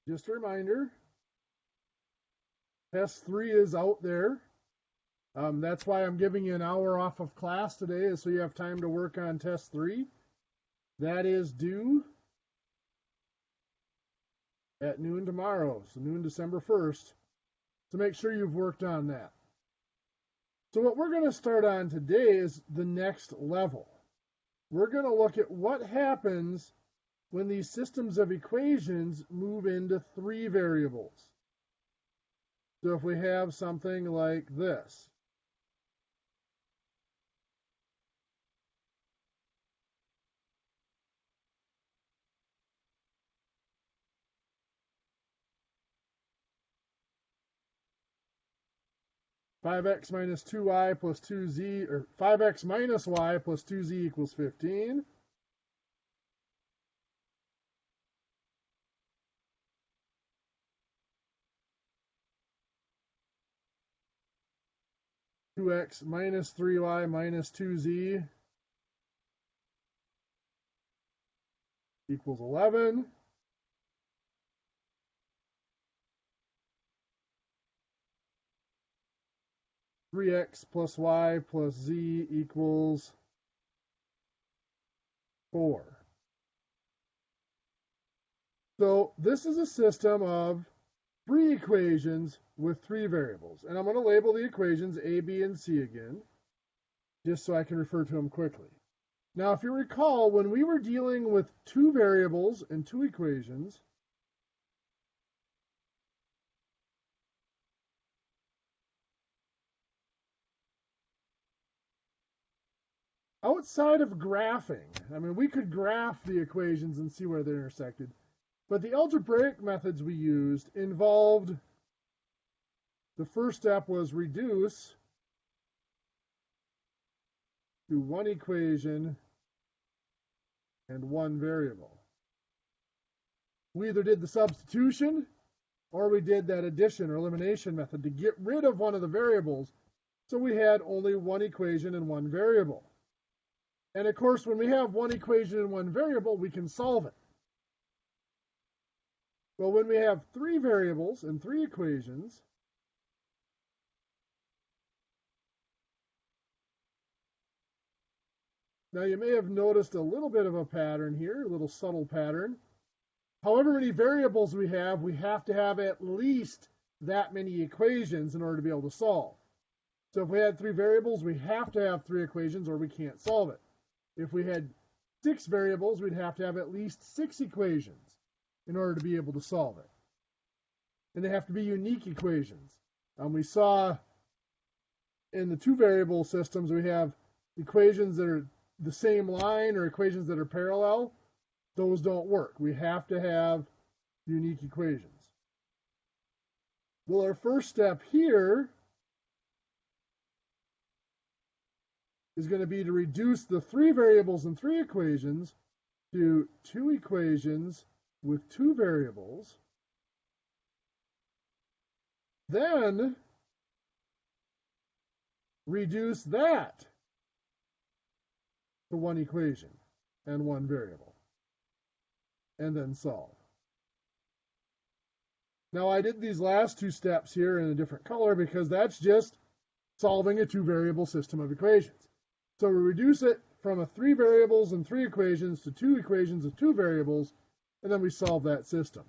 Just a reminder, test 3 is out there. That's why I'm giving you an hour off of class today, so you have time to work on test 3. That is due at noon tomorrow, so noon December 1st. So make sure you've worked on that. So what we're going to start on today is the next level. We're going to look at what happens when these systems of equations move into 3 variables. So if we have something like this, (5x minus 2y plus 2z) or 5x minus y plus 2z equals 15. (2x minus 3y minus 2z) equals 11. (3x plus y plus z equals 4). So this is a system of 3 equations with 3 variables. And I'm going to label the equations A, B, and C again, just so I can refer to them quickly. Now, if you recall, when we were dealing with 2 variables and 2 equations, outside of graphing, I mean, we could graph the equations and see where they're intersected, but the algebraic methods we used involved, the first step was reduce to 1 equation and 1 variable. We either did the substitution or we did that addition or elimination method to get rid of one of the variables, so we had only 1 equation and 1 variable. And of course, when we have 1 equation and 1 variable, we can solve it. Well, when we have 3 variables and 3 equations, now you may have noticed a little bit of a pattern here, a little subtle pattern. However many variables we have to have at least that many equations in order to be able to solve. So if we had 3 variables, we have to have 3 equations or we can't solve it. If we had 6 variables, we'd have to have at least 6 equations in order to be able to solve it. And they have to be unique equations. We saw in the 2 variable systems, we have equations that are the same line or equations that are parallel. Those don't work. We have to have unique equations. Well, our first step here is going to be to reduce the 3 variables and 3 equations to 2 equations with 2 variables. Then reduce that to 1 equation and 1 variable, and then solve. Now I did these last 2 steps here in a different color because that's just solving a 2 variable system of equations. So we reduce it from a 3 variables and 3 equations to 2 equations of 2 variables, and then we solve that system.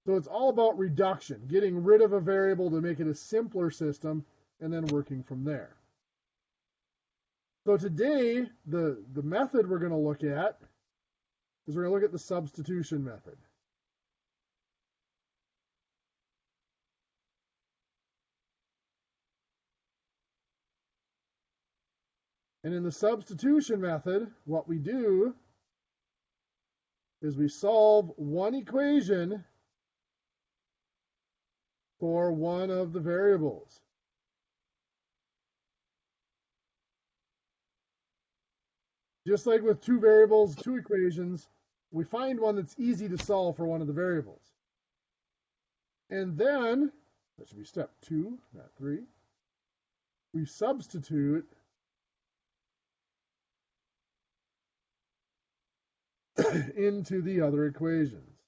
So it's all about reduction, getting rid of a variable to make it a simpler system, and then working from there. So today, the method we're going to look at is we're going to look at the substitution method. And in the substitution method, what we do is we solve 1 equation for 1 of the variables. Just like with 2 variables, 2 equations, we find one that's easy to solve for 1 of the variables. And then, that should be step 2, not 3, we substitute into the other equations.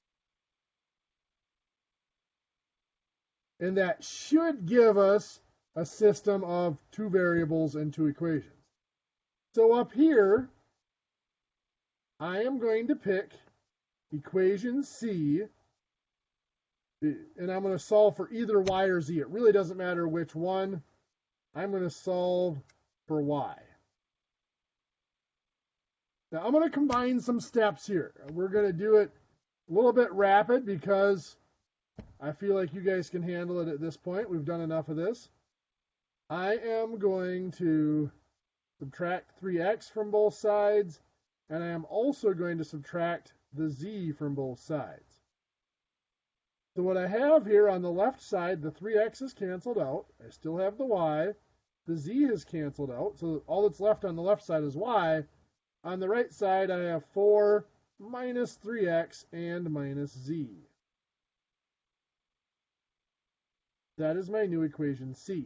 And that should give us a system of two variables and two equations. So up here, I am going to pick equation C, and I'm going to solve for either y or z. It really doesn't matter which one. I'm going to solve for y. Now I'm going to combine some steps here. We're going to do it a little bit rapid because I feel like you guys can handle it at this point. We've done enough of this. I am going to subtract 3x from both sides, and I am also going to subtract the z from both sides. So what I have here on the left side, the 3x is canceled out. I still have the y. The z is canceled out. So all that's left on the left side is y. On the right side, I have 4 minus 3x and minus z. That is my new equation C.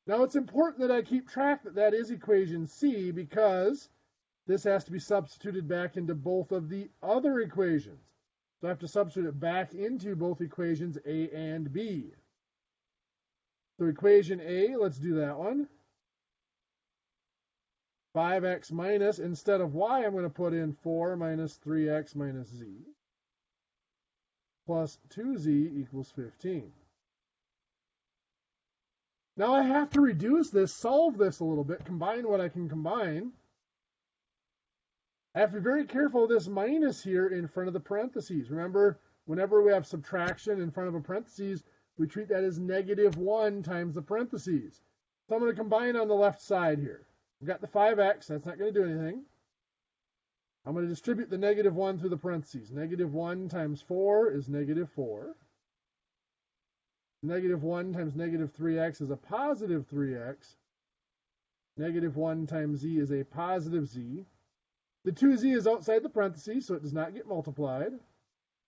Now it's important that I keep track that that is equation C because this has to be substituted back into both of the other equations. So I have to substitute it back into both equations A and B. So equation A, let's do that one. 5x minus, instead of y, I'm going to put in 4 minus 3x minus z plus 2z equals 15. Now I have to reduce this, solve this a little bit, combine what I can combine. I have to be very careful of this minus here in front of the parentheses. Remember, whenever we have subtraction in front of a parentheses, we treat that as -1 times the parentheses. So I'm going to combine on the left side here. I've got the 5x, that's not going to do anything. I'm going to distribute the -1 through the parentheses. -1 times 4 is -4. -1 times -3x is a positive 3x. -1 times z is a positive z. The 2z is outside the parentheses, so it does not get multiplied.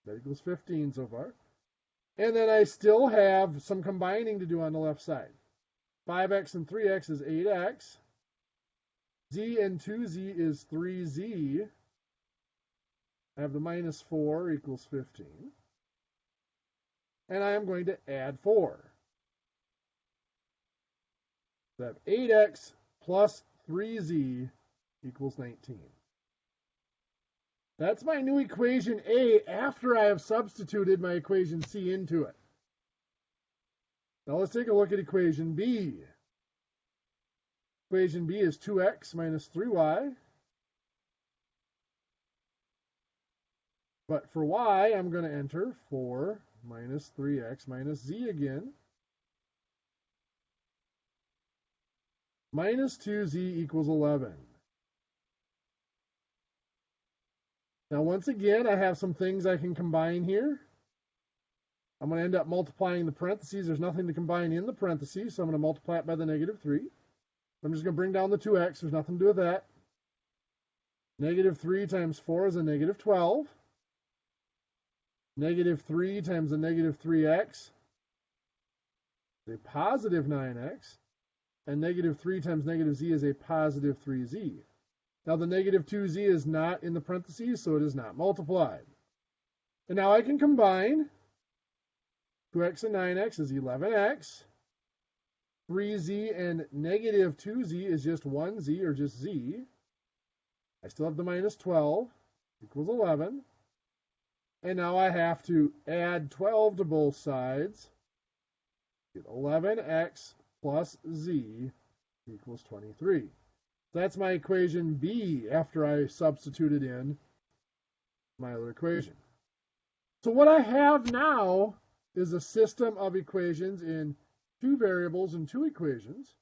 That equals 15 so far. And then I still have some combining to do on the left side. 5x and 3x is 8x. Z and 2z is 3z. I have the -4 equals 15. And I am going to add 4. So I have 8x plus 3z equals 19. That's my new equation A after I have substituted my equation C into it. Now let's take a look at equation B. Equation B is 2x minus 3y. But for y, I'm going to enter 4 minus 3x minus z again. Minus 2z equals 11. Now once again, I have some things I can combine here. I'm going to end up multiplying the parentheses. There's nothing to combine in the parentheses, so I'm going to multiply it by the -3. I'm just going to bring down the 2x. There's nothing to do with that. -3 times 4 is a -12. -3 times a -3x is a positive 9x. And -3 times -z is a positive 3z. Now the -2z is not in the parentheses, so it is not multiplied. And now I can combine. 2x and 9x is 11x. 3z and -2z is just 1z, or just z. I still have the -12 equals 11. And now I have to add 12 to both sides. Get 11x plus z equals 23. That's my equation B after I substituted in my other equation. So what I have now is a system of equations in two variables and two equations.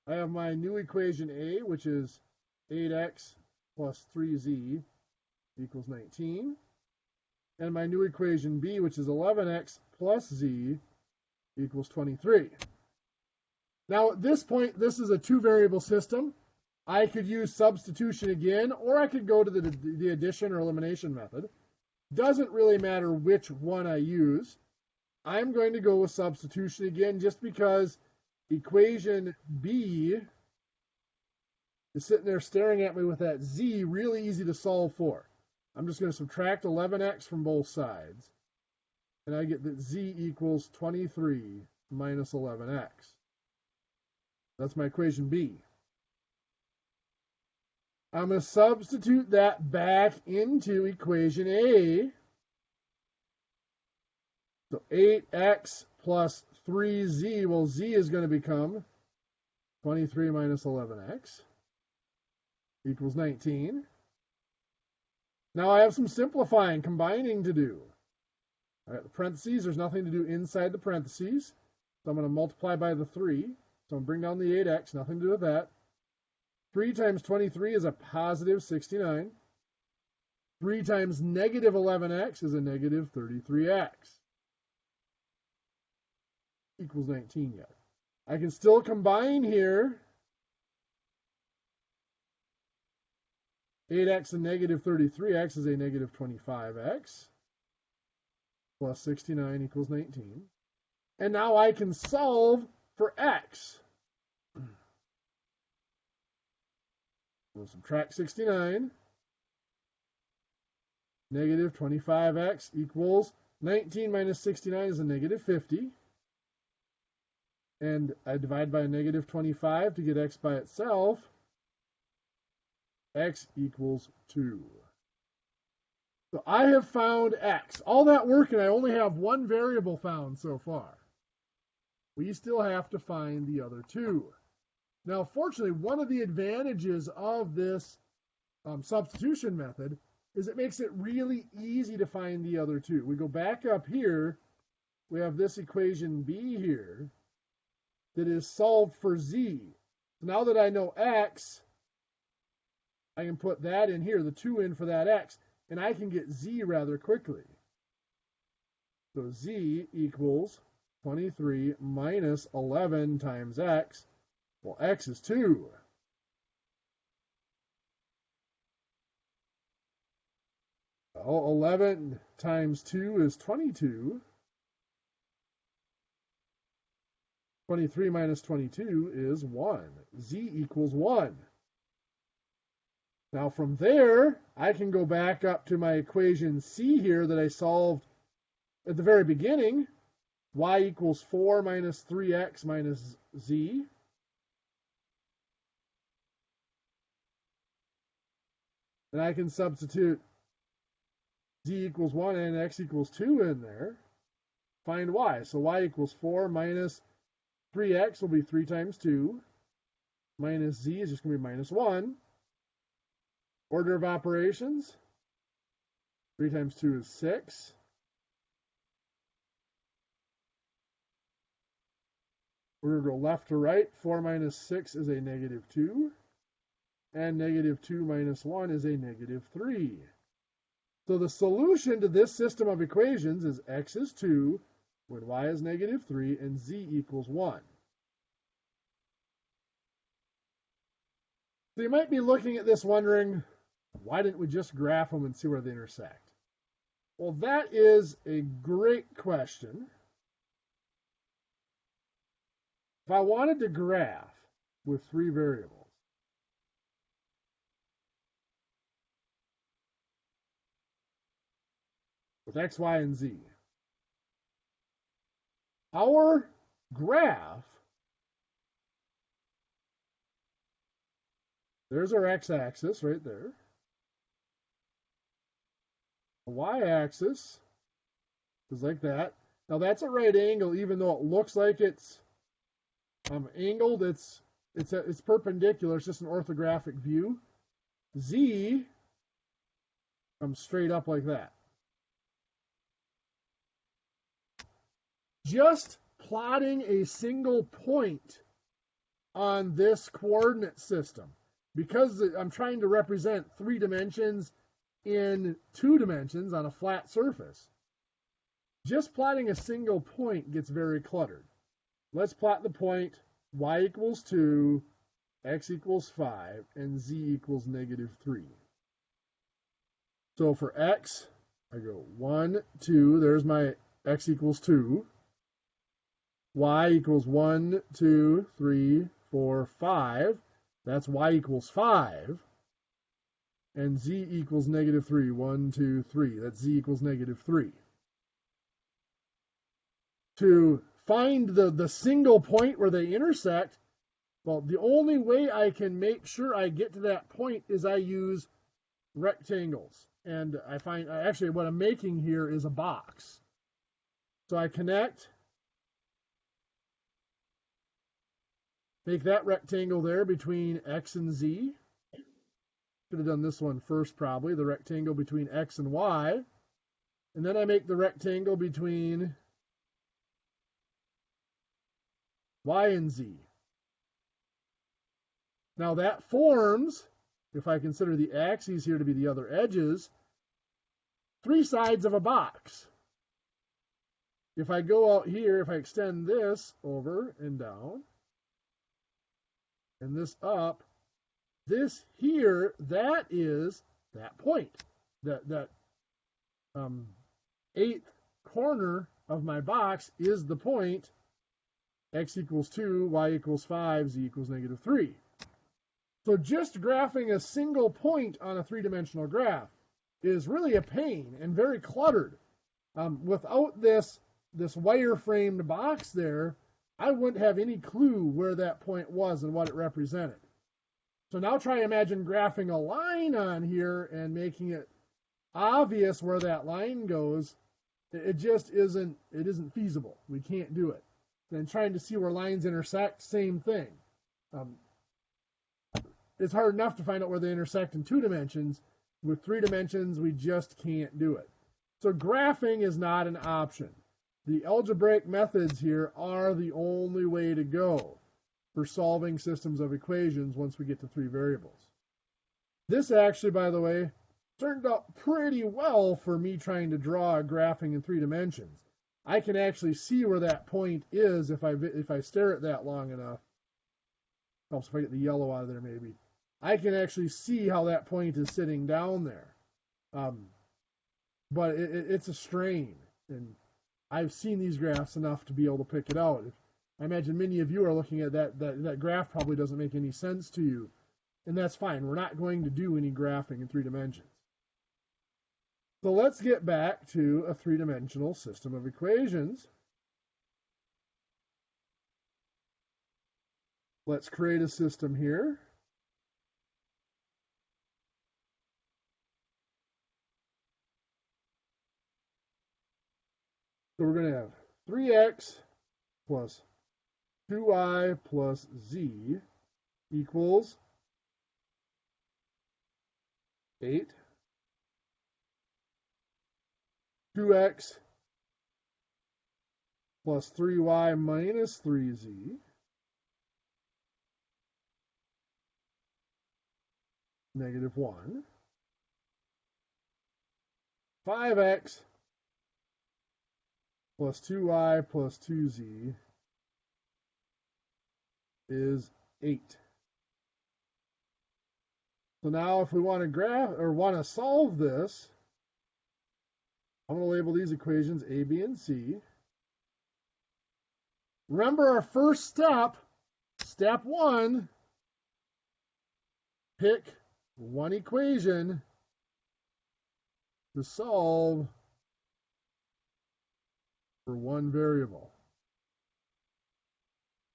I have my new equation A, which is 8x plus 3z equals 19. And my new equation B, which is 11x plus z equals 23. Now at this point, this is a two-variable system. I could use substitution again, or I could go to the addition or elimination method. Doesn't really matter which one I use. I'm going to go with substitution again just because equation B is sitting there staring at me with that z really easy to solve for. I'm just going to subtract 11x from both sides. And I get that z equals 23 minus 11x. That's my equation B. I'm going to substitute that back into equation A. So 8x plus 3z, well, z is going to become 23 minus 11x equals 19. Now I have some simplifying, combining to do. All right, the parentheses, there's nothing to do inside the parentheses. So I'm going to multiply by the 3. So I'm going to bring down the 8x, nothing to do with that. 3 times 23 is a positive 69. 3 times negative 11x is a negative 33x. Equals 19 yet. I can still combine here. 8x and negative 33x is a negative 25x. Plus 69 equals 19. And now I can solve for x. We'll subtract 69. Negative 25x equals 19 minus 69 is a negative 50. And I divide by a negative 25 to get x by itself. X equals 2. So I have found x. All that work, and I only have one variable found so far. We still have to find the other two. Now, fortunately, one of the advantages of this substitution method is it makes it really easy to find the other two. We go back up here. We have this equation B here that is solved for z. So now that I know x, I can put that in here, the 2 in for that x, and I can get z rather quickly. So z equals 23 minus 11 times x. Well, x is 2. Well, 11 times 2 is 22. 23 minus 22 is 1. Z equals 1. Now from there, I can go back up to my equation C here that I solved at the very beginning. Y equals 4 minus 3x minus z. And I can substitute z equals 1 and x equals 2 in there. Find y. So y equals 4 minus 3x will be 3 times 2. Minus z is just going to be minus 1. Order of operations. 3 times 2 is 6. We're going to go left to right. 4 minus 6 is a negative 2. And negative 2 minus 1 is a negative 3. So the solution to this system of equations is x is 2, when y is negative 3, and z equals 1. So you might be looking at this wondering, why didn't we just graph them and see where they intersect? Well, that is a great question. If I wanted to graph with 3 variables, with x, y, and z, our graph, there's our x-axis right there. The y-axis is like that. Now that's a right angle, even though it looks like it's angled. It's perpendicular. It's just an orthographic view. Z comes straight up like that. Just plotting a single point on this coordinate system, because I'm trying to represent 3 dimensions in 2 dimensions on a flat surface, just plotting a single point gets very cluttered. Let's plot the point y equals 2, x equals 5, and z equals negative 3. So for x, I go 1, 2, there's my x equals 2. Y equals 1, 2, 3, 4, 5. That's y equals 5. And z equals negative 3. 1, 2, 3. That's z equals negative 3. To find the single point where they intersect, well, the only way I can make sure I get to that point is I use rectangles. And I find, actually, what I'm making here is a box. So I connect, make that rectangle there between X and Z. Should have done this one first, probably, the rectangle between X and Y. And then I make the rectangle between Y and Z. Now that forms, if I consider the axes here to be the other edges, 3 sides of a box. If I go out here, if I extend this over and down, and this up, this here, that is that point. That 8th corner of my box is the point. X equals 2, Y equals 5, Z equals -3. So just graphing a single point on a 3-dimensional graph is really a pain and very cluttered. Without this wire-framed box there, I wouldn't have any clue where that point was and what it represented. So now try imagine graphing a line on here and making it obvious where that line goes. It just isn't feasible. We can't do it. And trying to see where lines intersect, same thing. It's hard enough to find out where they intersect in 2 dimensions. With 3 dimensions, we just can't do it. So graphing is not an option. The algebraic methods here are the only way to go for solving systems of equations once we get to 3 variables. This actually, by the way, turned out pretty well for me trying to draw a graphing in 3 dimensions. I can actually see where that point is if I stare at that long enough. Helps if I get the yellow out of there, maybe. I can actually see how that point is sitting down there. But it's a strain, and I've seen these graphs enough to be able to pick it out. I imagine many of you are looking at that graph probably doesn't make any sense to you, and that's fine. We're not going to do any graphing in 3 dimensions. So let's get back to a 3-dimensional system of equations. Let's create a system here. So we're going to have 3x plus 2y plus z equals 8. 2x plus 3y minus 3z -1. 5x plus 2y plus 2z is 8. So now if we want to graph or want to solve this, I'm going to label these equations A, B, and C. Remember our first step, step 1, pick one equation to solve for one variable.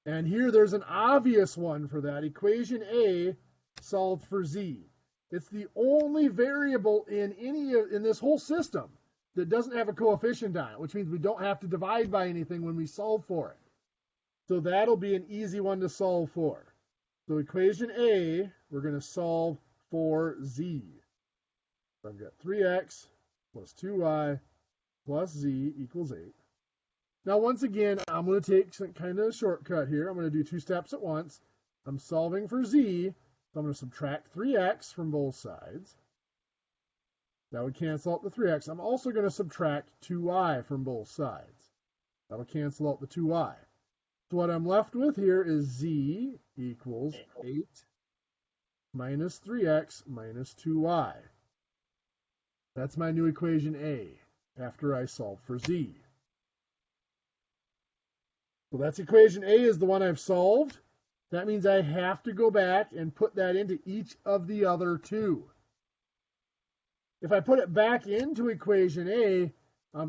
And here there's an obvious one for that. Equation A solved for z. It's the only variable in this whole system that doesn't have a coefficient on it, which means we don't have to divide by anything when we solve for it. So that'll be an easy one to solve for. So equation A, we're going to solve for z. So I've got 3x plus 2y plus z equals 8. Now, once again, I'm going to take some kind of a shortcut here. I'm going to do 2 steps at once. I'm solving for z, so I'm going to subtract 3x from both sides. That would cancel out the 3x. I'm also going to subtract 2y from both sides. That'll cancel out the 2y. So what I'm left with here is z equals 8 minus 3x minus 2y. That's my new equation A after I solve for z. So that's equation A is the one I've solved. That means I have to go back and put that into each of the other 2. If I put it back into equation A,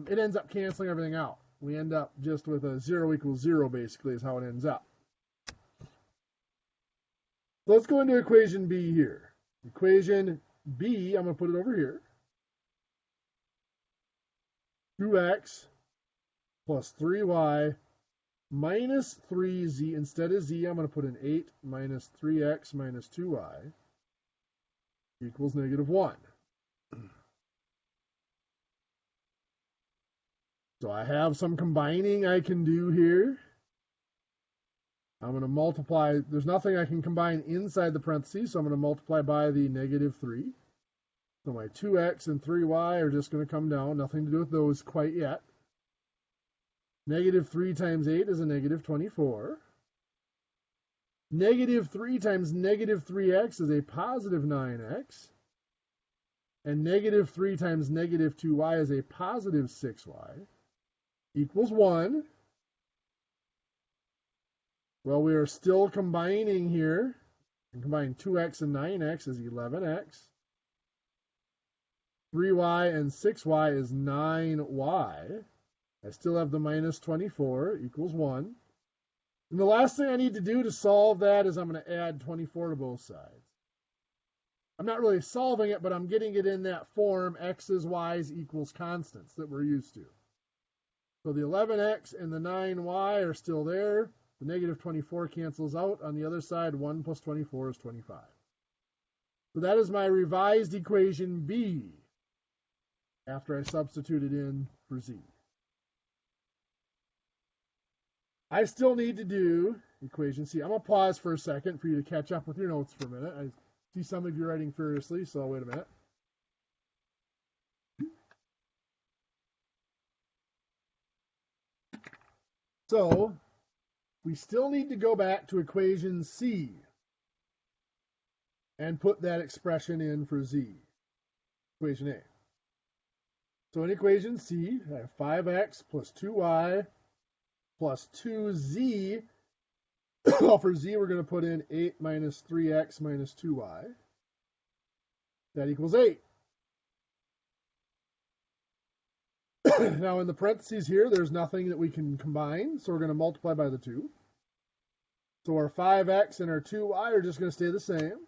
it ends up canceling everything out. We end up just with a 0 equals 0, basically, is how it ends up. Let's go into equation B here. Equation B, I'm going to put it over here. 2x plus 3y minus 3z. Instead of z, I'm going to put an 8 minus 3x minus 2y equals negative 1. So I have some combining I can do here. I'm going to multiply. There's nothing I can combine inside the parentheses, so I'm going to multiply by the negative 3. So my 2x and 3y are just going to come down. Nothing to do with those quite yet. Negative 3 times 8 is a negative 24. Negative 3 times negative 3x is a positive 9x. And negative 3 times negative 2y is a positive 6y. Equals 1. Well, we are still combining here. And combine 2x and 9x is 11x. 3y and 6y is 9y. I still have the minus 24 equals 1. And the last thing I need to do to solve that is I'm going to add 24 to both sides. I'm not really solving it, but I'm getting it in that form, x's, y's equals constants that we're used to. So the 11x and the 9y are still there. The negative 24 cancels out. On the other side, 1 plus 24 is 25. So that is my revised equation B after I substitute it in for z. I still need to do equation C. I'm going to pause for a second for you to catch up with your notes for a minute. I see some of you writing furiously, so I'll wait a minute. So we still need to go back to equation C and put that expression in for Z, equation A. So in equation C, I have 5x plus 2y plus 2z. Well, for z, we're going to put in 8 minus 3x minus 2y. That equals 8. Now, in the parentheses here, there's nothing that we can combine, so we're going to multiply by the 2. So our 5x and our 2y are just going to stay the same.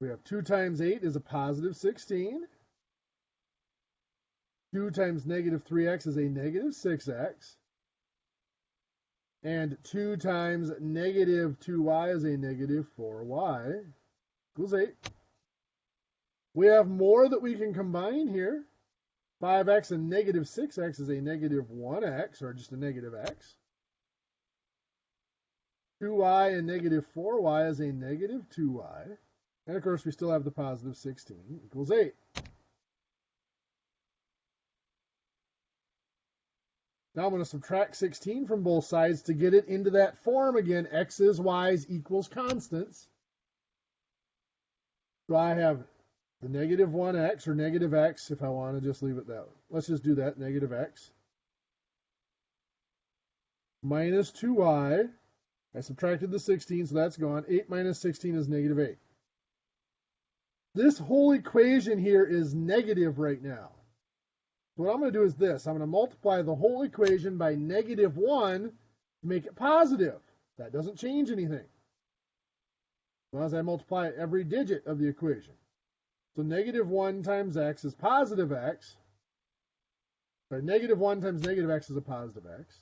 We have 2 times 8 is a positive 16. 2 times negative 3x is a negative 6x. And 2 times negative 2y is a negative 4y equals 8. We have more that we can combine here. 5x and negative 6x is a negative 1x, or just a negative x. 2y and negative 4y is a negative 2y. And of course, we still have the positive 16 equals 8. Now I'm going to subtract 16 from both sides to get it into that form again, x's, y's equals constants. So I have the negative 1x or negative x, if I want to just leave it that way. Let's just do that, negative x. Minus 2y. I subtracted the 16, so that's gone. 8 minus 16 is negative 8. This whole equation here is negative right now. So what I'm going to do is this. I'm going to multiply the whole equation by negative 1 to make it positive. That doesn't change anything. As long as I multiply every digit of the equation. So negative 1 times x is positive x. Sorry, negative 1 times negative x is a positive x.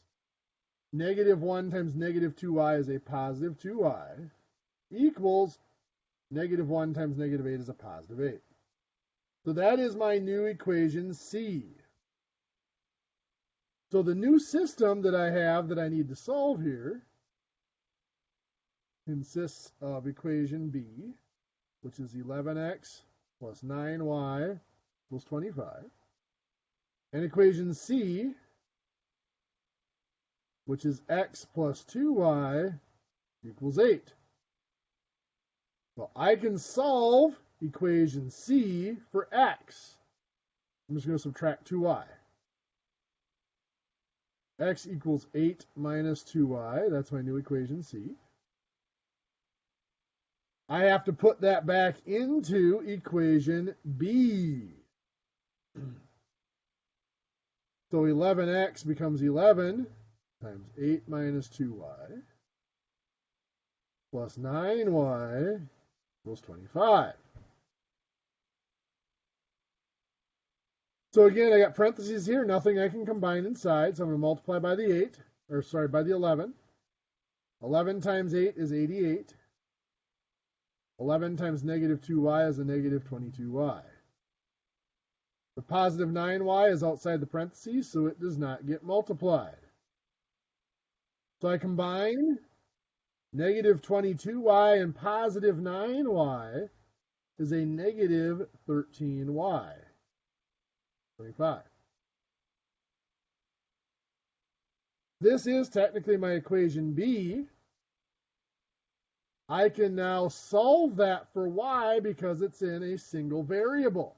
Negative 1 times negative 2y is a positive 2y. Equals negative 1 times negative 8 is a positive 8. So that is my new equation C. So the new system that I have that I need to solve here consists of equation B, which is 11x plus 9y equals 25. And equation C, which is x plus 2y equals 8. Well, I can solve equation C for x. I'm just going to subtract 2y. X equals 8 minus 2y. That's my new equation C. I have to put that back into equation B. So 11x becomes 11 times 8 minus 2y plus 9y equals 25. So again, I got parentheses here, nothing I can combine inside, so I'm going to multiply by the 8, or sorry, by the 11. 11 times 8 is 88. 11 times negative 2y is a negative 22y. The positive 9y is outside the parentheses, so it does not get multiplied. So I combine negative 22y and positive 9y is a negative 13y. 25. This is technically my equation B. I can now solve that for y because it's in a single variable.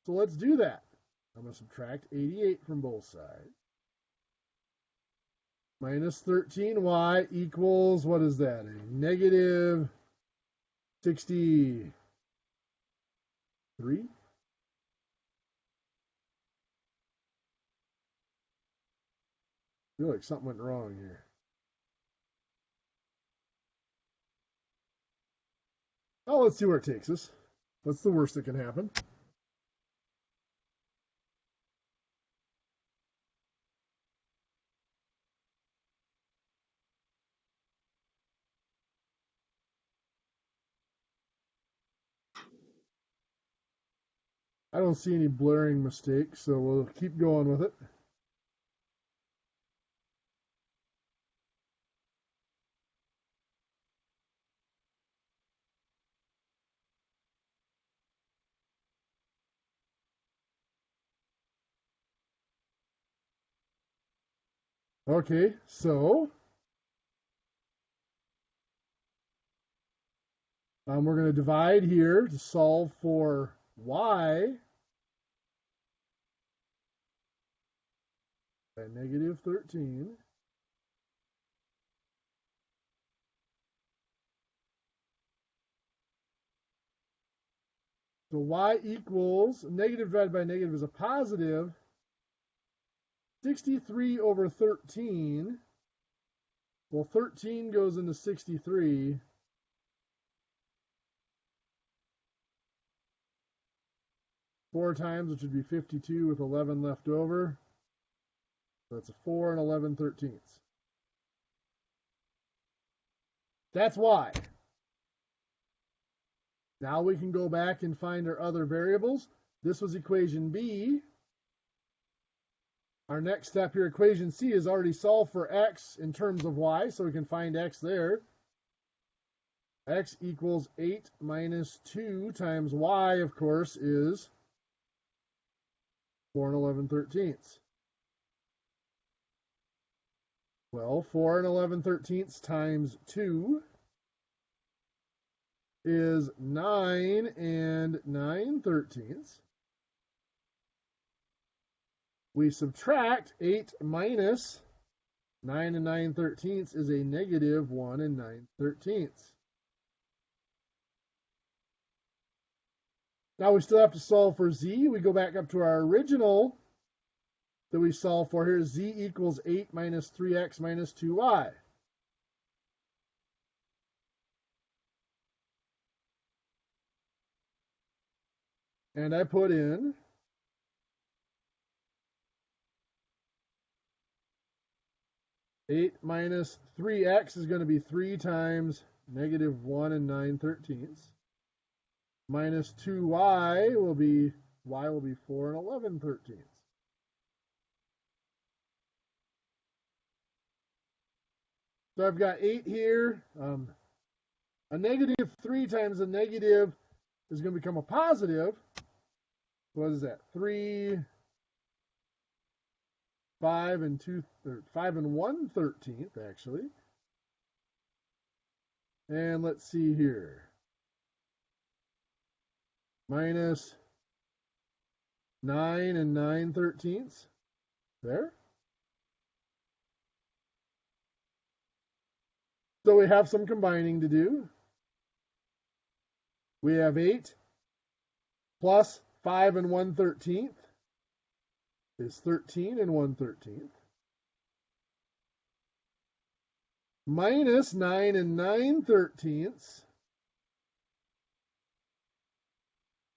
So let's do that. I'm going to subtract 88 from both sides. Minus 13y equals, what is that? A negative 63? I feel like something went wrong here. Oh, let's see where it takes us. What's the worst that can happen? I don't see any blaring mistakes, so we'll keep going with it. Okay, so we're going to divide here to solve for y by negative 13. So y equals, negative divided by negative is a positive, 63 over 13. Well, 13 goes into 63. Four times, which would be 52 with 11 left over. So that's a 4 and 11/13. That's y. Now we can go back and find our other variables. This was equation B. Our next step here, equation C, is already solved for x in terms of y, so we can find x there. X equals 8 minus 2 times y, of course, is 4 and 11/13. Well, 4 and 11/13 times 2 is 9 and 9/13. We subtract 8 minus 9 and 9/13 is a negative 1 and 9/13. Now we still have to solve for z. We go back up to our original that we solve for here. Z equals 8 minus 3x minus 2y. And I put in 8 minus 3x is going to be 3 times negative 1 and 9/13. Minus 2y will be, y will be 4 and 11/13. So I've got 8 here. A negative 3 times a negative is going to become a positive. What is that? 3, 5 and 1/13, actually. And let's see here. Minus 9 and 9/13. There. So we have some combining to do. We have 8 plus 5 and 1/13 is 13 and 1/13. Minus 9 and 9/13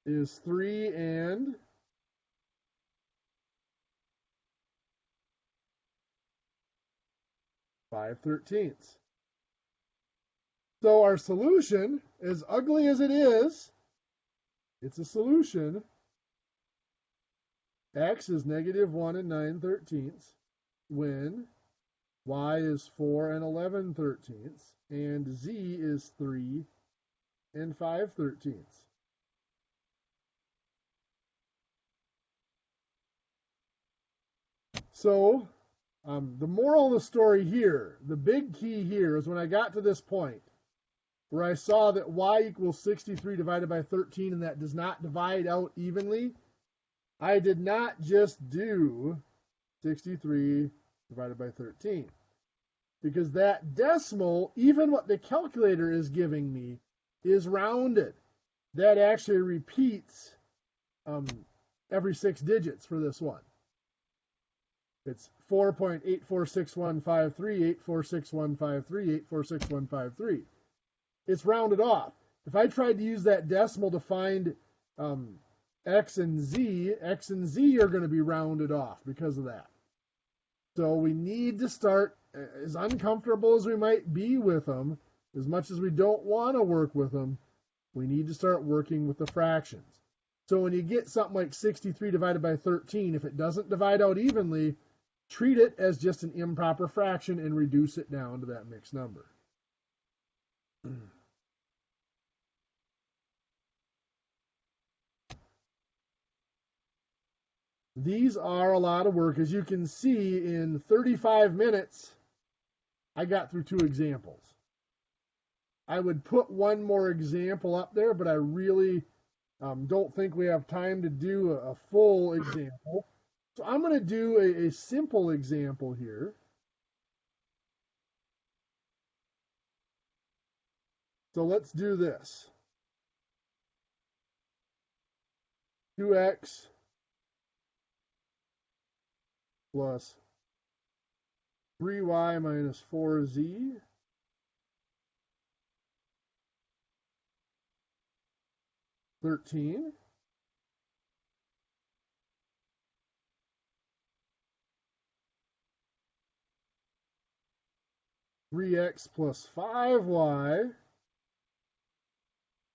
is 3 and 5/13. So our solution, as ugly as it is, it's a solution. X is -1 and 9/13 when y is 4 and 11/13 and z is 3 and 5/13. So the moral of the story here, the big key here is when I got to this point where I saw that y equals 63 divided by 13 and that does not divide out evenly, I did not just do 63 divided by 13. Because that decimal, even what the calculator is giving me, is rounded. That actually repeats every 6 digits for this one. It's 4.846153, 8461153, 8461153. It's rounded off. If I tried to use that decimal to find x and z are going to be rounded off because of that. So we need to start, as uncomfortable as we might be with them, as much as we don't want to work with them, we need to start working with the fractions. So when you get something like 63 divided by 13, if it doesn't divide out evenly, treat it as just an improper fraction and reduce it down to that mixed number. These are a lot of work. As you can see, in 35 minutes, I got through 2 examples. I would put one more example up there, but I really don't think we have time to do a full example. So I'm going to do a simple example here. So let's do this. 2x plus 3y minus 4z (13). (3x plus 5y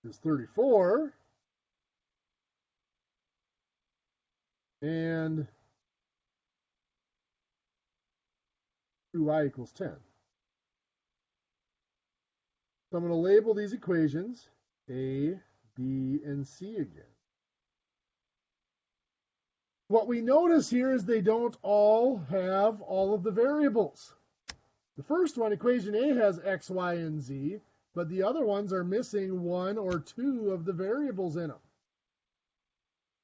is 34). And 2y equals 10. So I'm going to label these equations A, B, and C again. What we notice here is they don't all have all of the variables. The first one, equation A, has x, y, and z, but the other ones are missing 1 or 2 of the variables in them.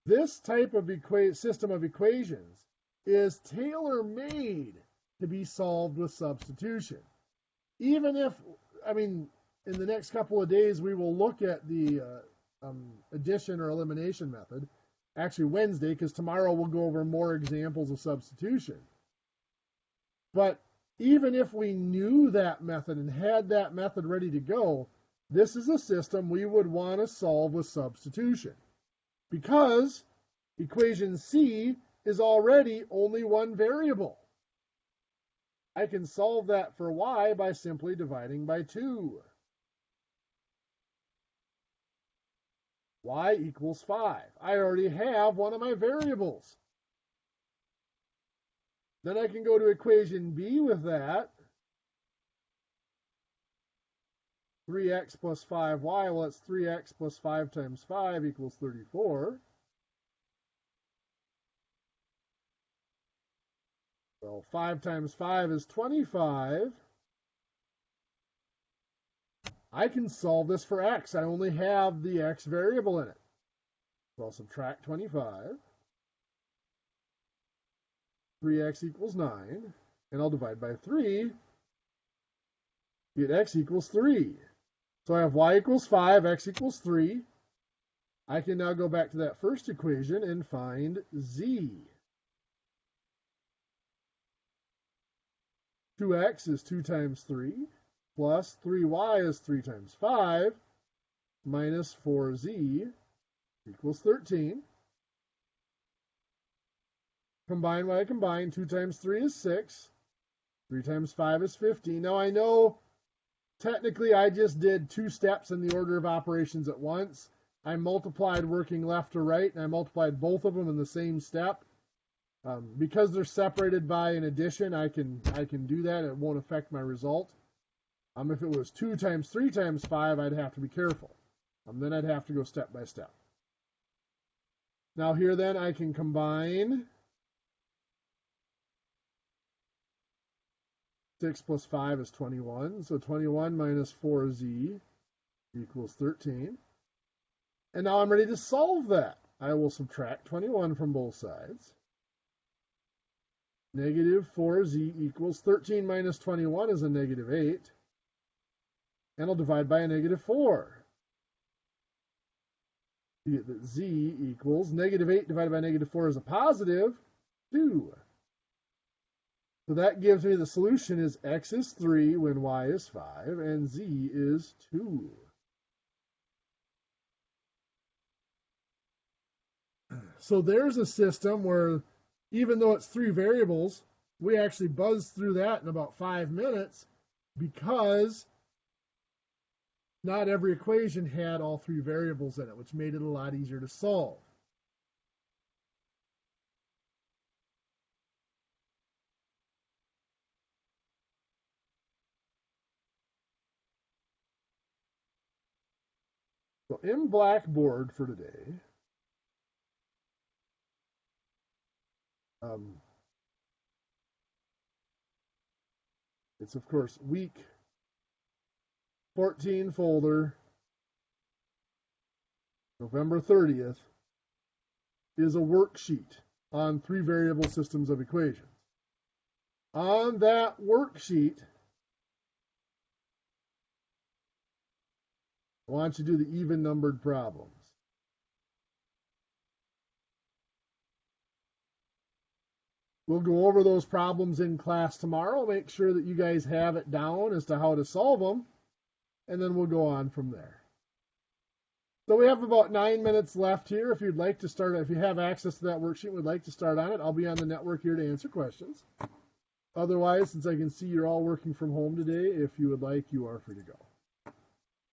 This type of system of equations is tailor-made to be solved with substitution. Even if, in the next couple of days, we will look at the addition or elimination method. Actually, Wednesday, because tomorrow we'll go over more examples of substitution. But even if we knew that method and had that method ready to go, this is a system we would want to solve with substitution. Because equation C is already only one variable. I can solve that for y by simply dividing by 2. Y equals 5. I already have one of my variables. Then I can go to equation B with that. 3x plus 5y, well, that's 3x plus 5 times 5 equals 34. Well, 5 times 5 is 25. I can solve this for x. I only have the x variable in it. So I'll subtract 25. 3x equals 9. And I'll divide by 3. Get x equals 3. So I have y equals 5, x equals 3. I can now go back to that first equation and find z. 2x is 2 times 3, plus 3y is 3 times 5, minus 4z equals 13. Combine what I combine. 2 times 3 is 6. 3 times 5 is 15. Now I know technically I just did 2 steps in the order of operations at once. I multiplied working left to right, and I multiplied both of them in the same step. Because they're separated by an addition, I can do that. It won't affect my result. If it was 2 times 3 times 5, I'd have to be careful. Then I'd have to go step by step. Now here then I can combine 6 plus 5 is 21. So 21 minus 4z equals 13. And now I'm ready to solve that. I will subtract 21 from both sides. Negative 4z equals 13 minus 21 is a negative 8. And I'll divide by a negative 4. You get that z equals negative 8 divided by negative 4 is a positive 2. So that gives me the solution is x is 3 when y is 5, and z is 2. So there's a system where even though it's 3 variables, we actually buzzed through that in about 5 minutes because not every equation had all 3 variables in it, which made it a lot easier to solve. So in Blackboard for today, it's of course week 14 folder, November 30th, is a worksheet on 3 variable systems of equations. On that worksheet, I want you to do the even numbered problems. We'll go over those problems in class tomorrow. Make sure that you guys have it down as to how to solve them, and then we'll go on from there. So we have about 9 minutes left here. If you'd like to start, if you have access to that worksheet and would like to start on it, I'll be on the network here to answer questions. Otherwise, since I can see you're all working from home today, if you would like, you are free to go.